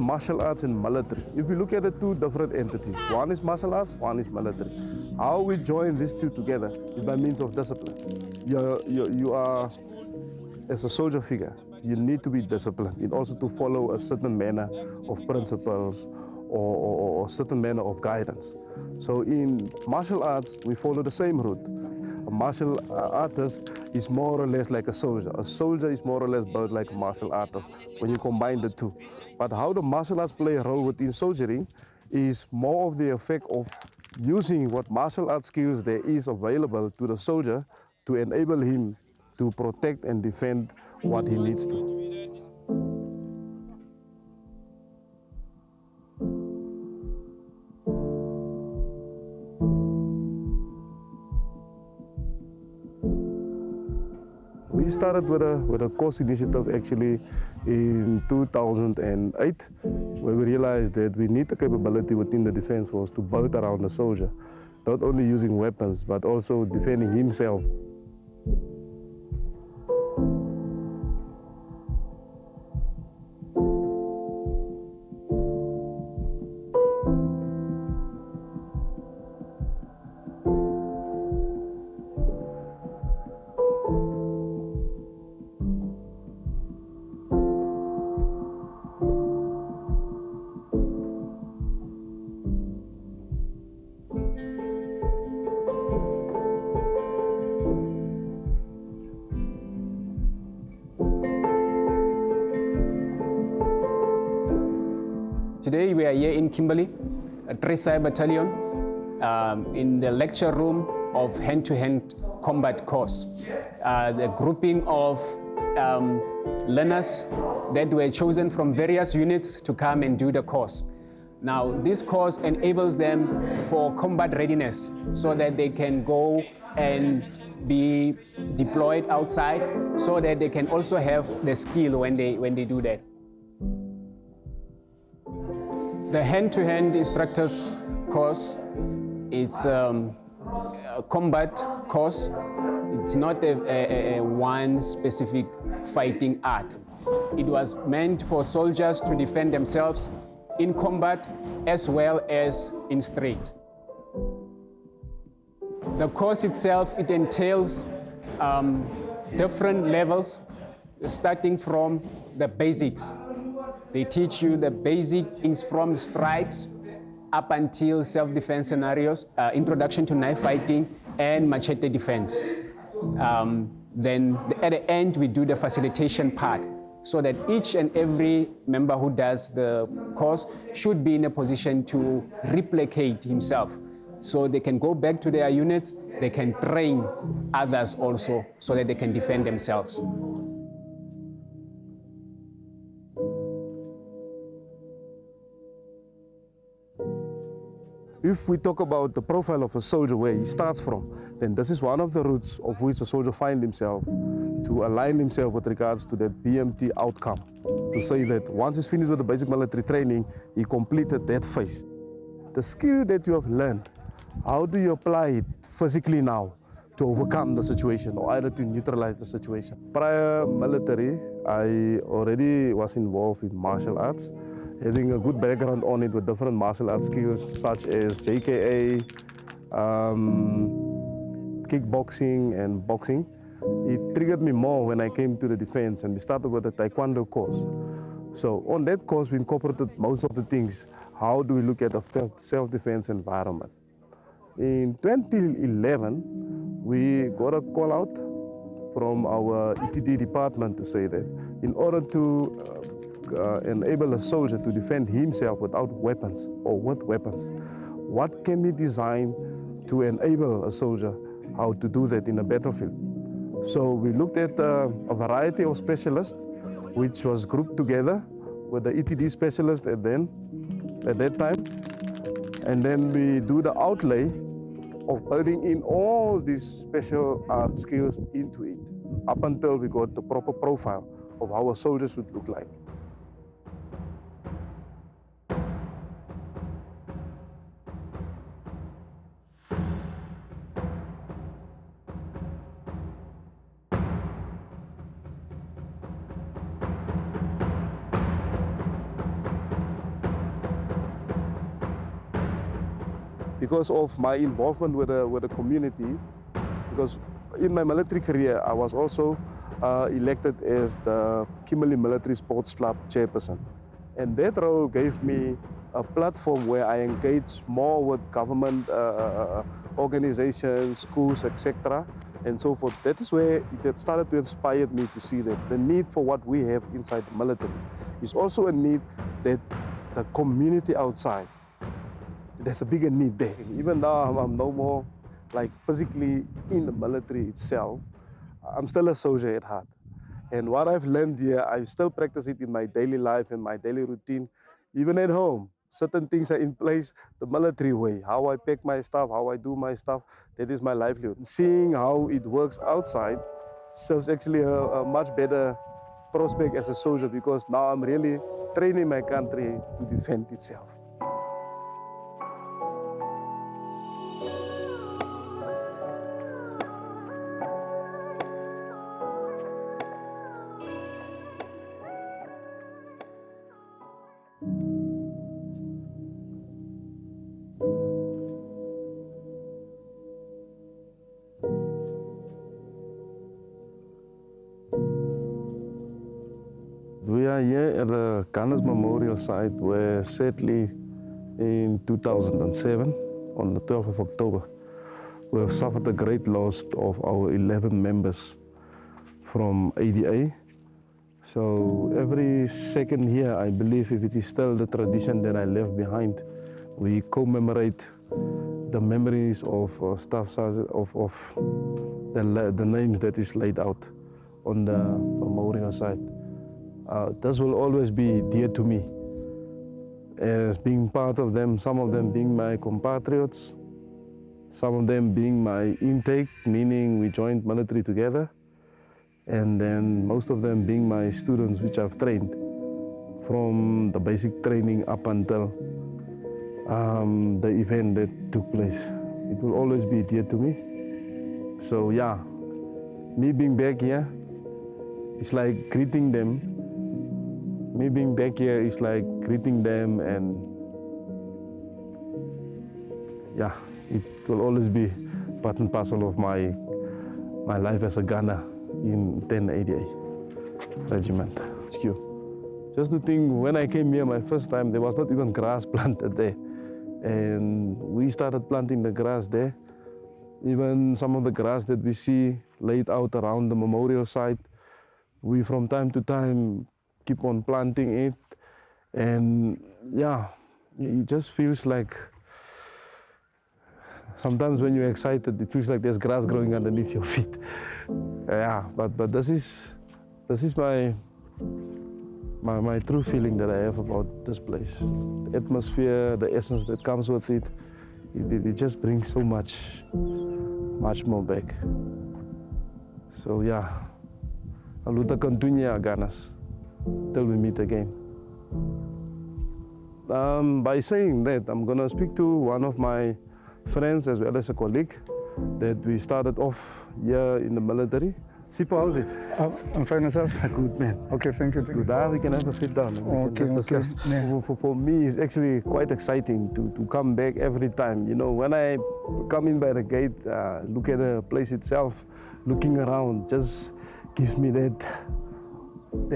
martial arts and military. If you look at the two different entities, one is martial arts, one is military. How we join these two together is by means of discipline. You are, as a soldier figure, you need to be disciplined in order to follow a certain manner of principles or certain manner of guidance. So in martial arts, we follow the same route. A martial artist is more or less like a soldier. A soldier is more or less built like a martial artist when you combine the two. But how the martial arts play a role within soldiering is more of the effect of using what martial arts skills there is available to the soldier to enable him to protect and defend what he needs to. We started with a course initiative actually in 2008, where we realized that we need the capability within the defense force to build around the soldier, not only using weapons, but also defending himself. Today we are here in Kimberley, at Tresai Battalion, in the lecture room of hand-to-hand combat course. The grouping of learners that were chosen from various units to come and do the course. Now, this course enables them for combat readiness so that they can go and be deployed outside so that they can also have the skill when they do that. The hand-to-hand instructors course is a combat course. It's not a one specific fighting art. It was meant for soldiers to defend themselves in combat as well as in straight. The course itself, it entails different levels, starting from the basics. They teach you the basic things from strikes up until self-defense scenarios, introduction to knife fighting, and machete defense. Then at the end, we do the facilitation part so that each and every member who does the course should be in a position to replicate himself. So they can go back to their units, they can train others also so that they can defend themselves. If we talk about the profile of a soldier, where he starts from, then this is one of the routes of which a soldier finds himself to align himself with regards to that BMT outcome. To say that once he's finished with the basic military training, he completed that phase. The skill that you have learned, how do you apply it physically now to overcome the situation or either to neutralize the situation? Prior military, I already was involved in martial arts, having a good background on it with different martial arts skills such as JKA, kickboxing and boxing. It triggered me more when I came to the defense and we started with the Taekwondo course. So on that course, we incorporated most of the things. How do we look at a self-defense environment? In 2011, we got a call out from our ETD department to say that in order to enable a soldier to defend himself without weapons or with weapons, what can we design to enable a soldier how to do that in a battlefield? So we looked at a variety of specialists, which was grouped together with the ETD specialist at that time. And then we do the outlay of building in all these special art skills into it, up until we got the proper profile of how a soldier should look like. because of my involvement with the community, because in my military career, I was also elected as the Kimberley Military Sports Club chairperson. And that role gave me a platform where I engage more with government organizations, schools, etc., and so forth. That is where it started to inspire me to see that the need for what we have inside the military is also a need that the community outside, there's a bigger need there. Even though I'm no more like physically in the military itself, I'm still a soldier at heart. And what I've learned here, I still practice it in my daily life and my daily routine, even at home. Certain things are in place the military way. How I pack my stuff, how I do my stuff, that is my livelihood. Seeing how it works outside serves actually a much better prospect as a soldier, because now I'm really training my country to defend itself. We are here at the Gunners Memorial Site where sadly in 2007, on the 12th of October, we have suffered a great loss of our 11 members from ADA. So every second year, I believe, if it is still the tradition that I left behind, we commemorate the memories of staff of the names that is laid out on the memorial site. This will always be dear to me as being part of them, some of them being my compatriots, some of them being my intake, meaning we joined military together, and then most of them being my students which I've trained from the basic training up until the event that took place. It will always be dear to me. So yeah, me being back here, it's like greeting them. Me being back here is like greeting them, and yeah, it will always be part and parcel of my life as a gunner in 1088 Regiment. Just to think, when I came here my first time, there was not even grass planted there. And we started planting the grass there. Even some of the grass that we see laid out around the memorial site, we from time to time keep on planting it. And yeah, it just feels like, sometimes when you're excited, it feels like there's grass growing underneath your feet. Yeah, but this is my true feeling that I have about this place. The atmosphere, the essence that comes with it, it just brings so much more back. So yeah, Aluta continua ganas till we meet again. By saying that, I'm gonna speak to one of my friends as well as a colleague that we started off here in the military. Sipo, how's it? I'm fine, yourself? Good, man. Okay, thank you. Good. We can have a sit down and we can just discuss. Yeah. For me, it's actually quite exciting to come back every time. You know, when I come in by the gate, look at the place itself, looking around, just gives me that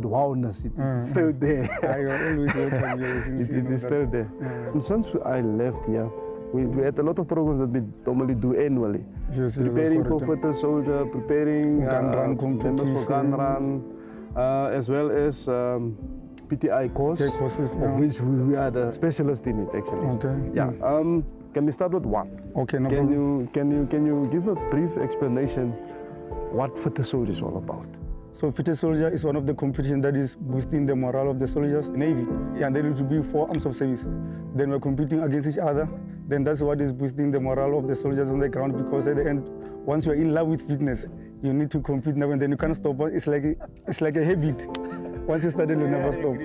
wowness. It's still there. I always welcome you. It is still there. Yeah. Since I left here, we had a lot of programs that we normally do annually. Yes, preparing for fitter soldier, preparing members for gun run, as well as PTI course, courses, of which we are the specialists in it actually. Okay. Yeah. Can we start with one? Okay. No problem. Can you give a brief explanation what fitter soldier is all about? So fitter soldier is one of the competitions that is boosting the morale of the soldiers, Navy, and there will be 4 arms of service. Then we're competing against each other. Then that's what is boosting the morale of the soldiers on the ground, because at the end, once you're in love with fitness, you need to compete now and then. You can't stop. It's like a habit. Once you start, you'll never stop.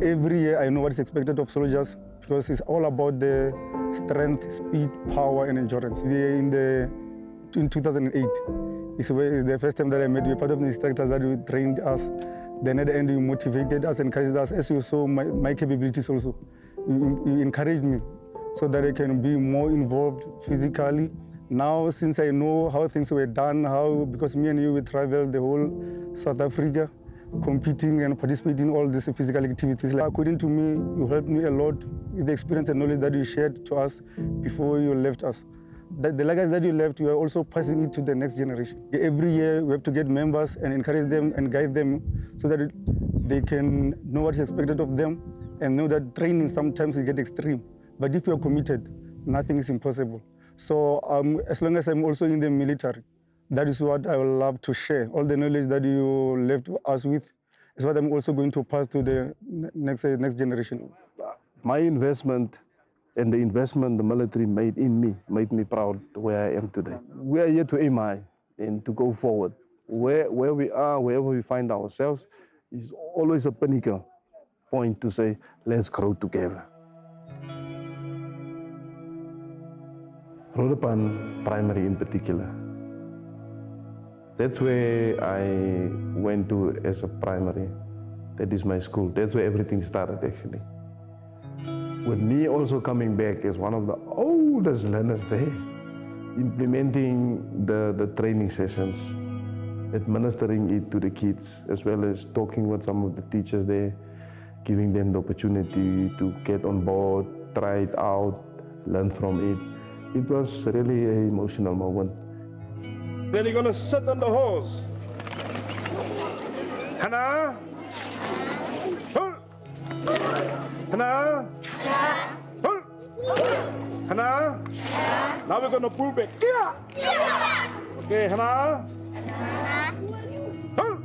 Every year, I know what is expected of soldiers, because it's all about the strength, speed, power, and endurance. In 2008, it's the first time that I met you. Part of the instructors that you trained us. Then at the end, you motivated us, encouraged us, as you saw my capabilities also. You encouraged me so that I can be more involved physically. Now, since I know how things were done, because me and you, we traveled the whole South Africa, competing and participating in all these physical activities. Like, according to me, you helped me a lot with the experience and knowledge that you shared to us before you left us. The legacy that you left, you are also passing it to the next generation. Every year, we have to get members and encourage them and guide them so that they can know what is expected of them and know that training sometimes it gets extreme. But if you're committed, nothing is impossible. So as long as I'm also in the military, that is what I would love to share. All the knowledge that you left us with is what I'm also going to pass to the next generation. My investment and the investment the military made in me made me proud where I am today. We are here to aim high and to go forward. Where we are, wherever we find ourselves, is always a pinnacle point to say, let's grow together. Rodepan Primary in particular. That's where I went to as a primary. That is my school. That's where everything started, actually. With me also coming back as one of the oldest learners there, implementing the training sessions, administering it to the kids, as well as talking with some of the teachers there, giving them the opportunity to get on board, try it out, learn from it. It was really an emotional moment. Then you're gonna sit on the horse. Hana? Hull! Hana? Hull! Hana? Now we're gonna pull back. Okay, Hana? Hull!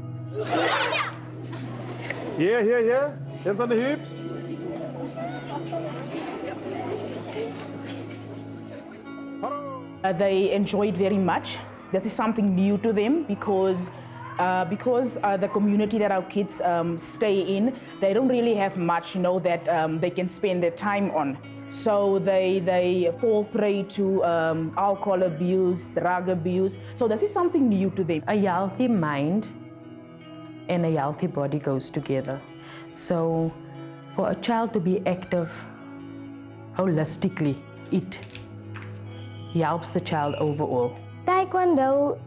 Here. Hands on the hips. They enjoy it very much. This is something new to them because the community that our kids stay in, they don't really have much, that they can spend their time on. So they fall prey to alcohol abuse, drug abuse. So this is something new to them. A healthy mind and a healthy body goes together. So for a child to be active holistically, it helps the child overall. Taekwondo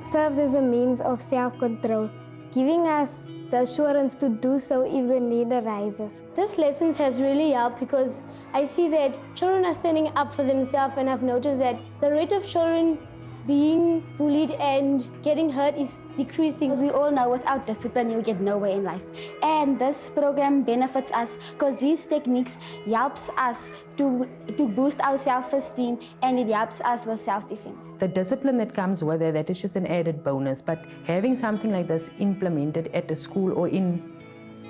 serves as a means of self-control, giving us the assurance to do so if the need arises. This lesson has really helped because I see that children are standing up for themselves, and I've noticed that the rate of children being bullied and getting hurt is decreasing. As we all know, without discipline, you get nowhere in life. And this program benefits us because these techniques helps us to boost our self-esteem, and it helps us with self-defense. The discipline that comes with it, that is just an added bonus, but having something like this implemented at a school or in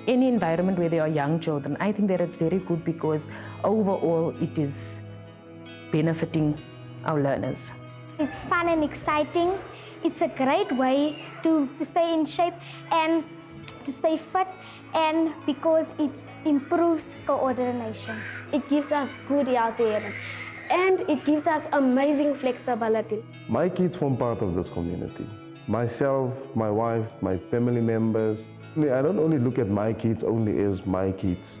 any environment where there are young children, I think that it's very good because overall it is benefiting our learners. It's fun and exciting. It's a great way to stay in shape and to stay fit, and because it improves coordination. It gives us good healthy habits, and it gives us amazing flexibility. My kids form part of this community. Myself, my wife, my family members. I don't only look at my kids only as my kids.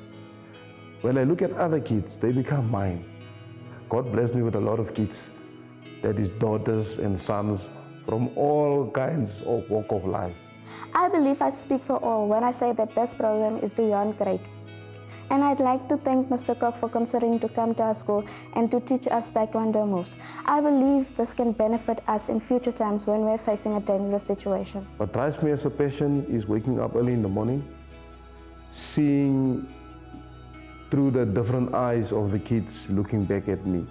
When I look at other kids, they become mine. God blessed me with a lot of kids. That is daughters and sons from all kinds of walk of life. I believe I speak for all when I say that this program is beyond great. And I'd like to thank Mr. Kok for considering to come to our school and to teach us Taekwondo moves. I believe this can benefit us in future times when we're facing a dangerous situation. What drives me as a passion is waking up early in the morning, seeing through the different eyes of the kids looking back at me.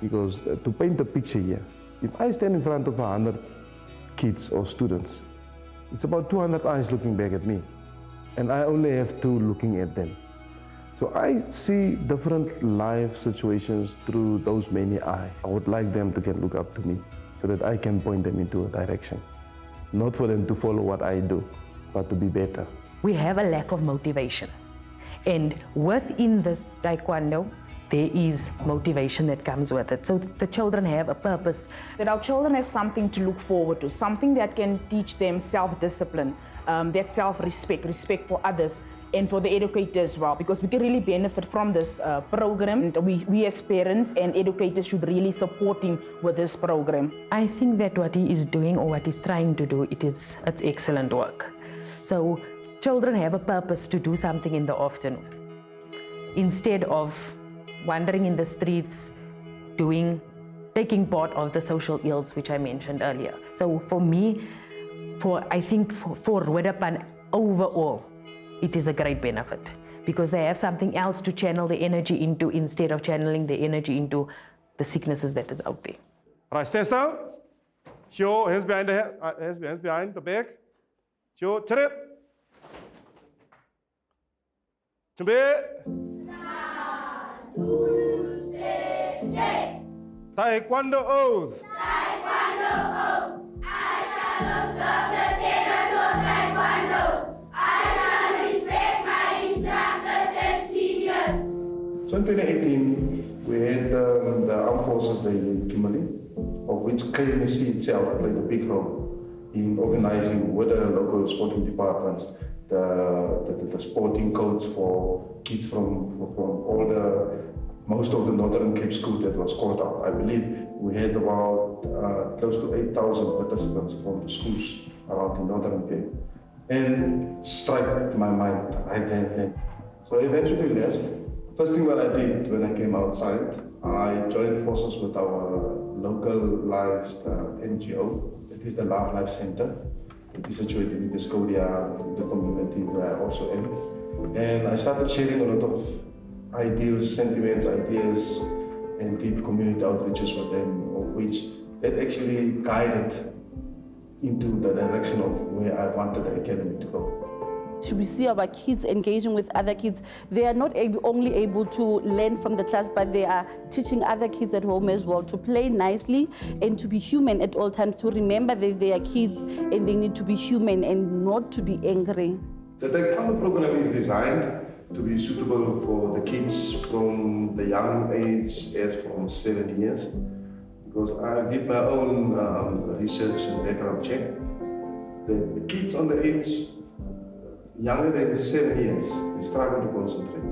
Because to paint a picture here, if I stand in front of 100 kids or students, it's about 200 eyes looking back at me, and I only have 2 looking at them. So I see different life situations through those many eyes. I would like them to can look up to me so that I can point them into a direction. Not for them to follow what I do, but to be better. We have a lack of motivation. And within this Taekwondo, there is motivation that comes with it. So the children have a purpose. That our children have something to look forward to, something that can teach them self-discipline, that self-respect, respect for others, and for the educators as well, because we can really benefit from this program. And we as parents and educators should really support him with this program. I think that what he is doing or what he's trying to do, it's excellent work. So children have a purpose to do something in the afternoon instead of wandering in the streets, taking part of the social ills which I mentioned earlier. So for me, I think for Ruedapan overall, it is a great benefit because they have something else to channel the energy into instead of channeling the energy into the sicknesses that is out there. All right, stand still. Show hands behind the head, hands behind the back. Show, turn it. Taekwondo oath. Taekwondo oath. I shall observe the tenets of Taekwondo. I shall respect my instructors and seniors. So in 2018, we had the Armed Forces Day in Kimberley, of which KMSC itself played a big role in organizing with the local sporting departments the sporting codes for kids from most of the Northern Cape schools that was called out. I believe we had about close to 8,000 participants from the schools around the Northern Cape. And it struck my mind right then. So I eventually left. First thing that I did when I came outside, I joined forces with our localized NGO. It is the Love Life Center. It is situated in Discodia, the community where I also am. And I started sharing a lot of ideals, sentiments, ideas, and did community outreaches with them, of which that actually guided into the direction of where I wanted the academy to go. We see our kids engaging with other kids. They are not only able to learn from the class, but they are teaching other kids at home as well to play nicely and to be human at all times, to remember that they are kids and they need to be human and not to be angry. The Taekwondo program is designed to be suitable for the kids from the young age as from 7 years. Because I did my own research and background check. The kids on the age younger than 7 years, they struggle to concentrate.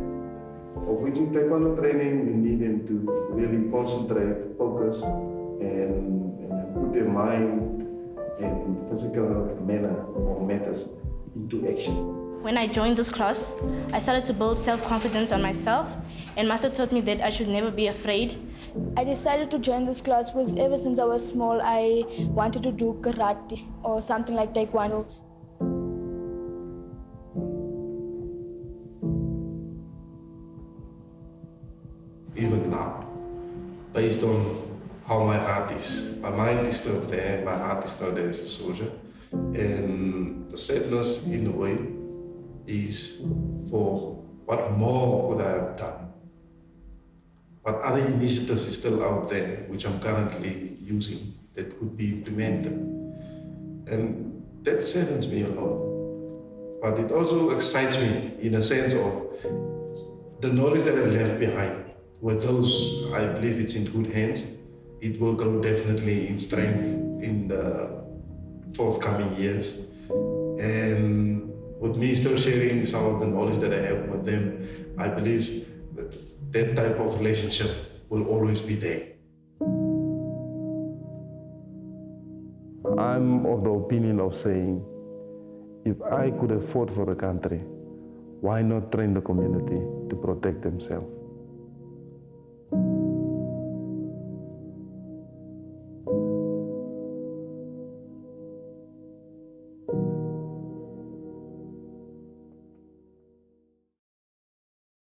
Of which in Taekwondo training, we need them to really concentrate, focus, and put their mind and physical manner or matters into action. When I joined this class, I started to build self-confidence on myself, and Master taught me that I should never be afraid. I decided to join this class because ever since I was small, I wanted to do karate or something like Taekwondo. Even now, based on how my heart is, my mind is still there, my heart is still there as a soldier, and the sadness in a way is for what more could I have done? What other initiatives is still out there which I'm currently using that could be implemented? And that saddens me a lot. But it also excites me in a sense of the knowledge that I left behind. With those, I believe it's in good hands. It will grow definitely in strength in the forthcoming years. And with me still sharing some of the knowledge that I have with them, I believe that type of relationship will always be there. I'm of the opinion of saying, if I could have fought for the country, why not train the community to protect themselves?